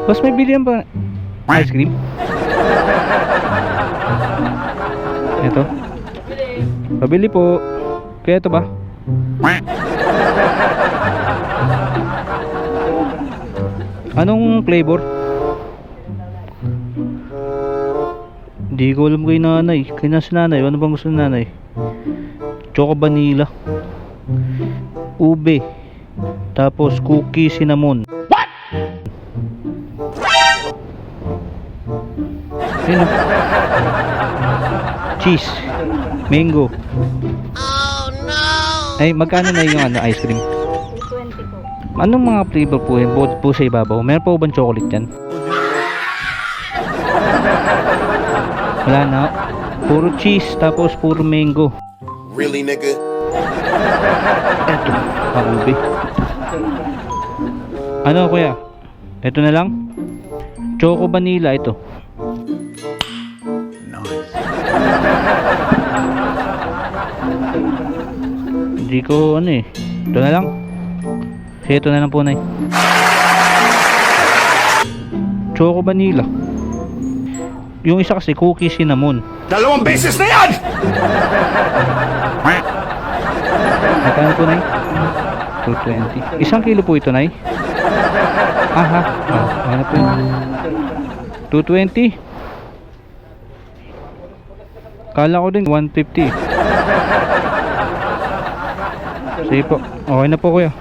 Boss, may bilihan pa ice cream? Ito. Pabili po. Kaya ito ba? Anong flavor? Hindi ko alam kay nanay. Kay nasa nanay. Ano bang gusto ni nanay? Choco vanilla, ube, tapos cookie cinnamon. What? Yun o. Cheese, mango. Oh no! Ay, magkano na yung ano, ice cream? 20 po. Anong mga flavor po yun? Bukod po sa ibabaw. Meron po bang chocolate yan? Wala na. Puro cheese, tapos puro mango. Really, nigga? Eto, ube. Ano kuya? Ito na lang? Choco vanilla ito. Hindi ko ano eh. Ito na lang. Sige, ito na lang po, Nay. Choco vanilla. Yung isa kasi cookie cinnamon. 2 beses na yan! Magkano po, Nay? 220. Isang kilo po ito, Nay? Aha. Ano po yun? 220. Kala ko din 150. Sige po. Okay na po, kuya.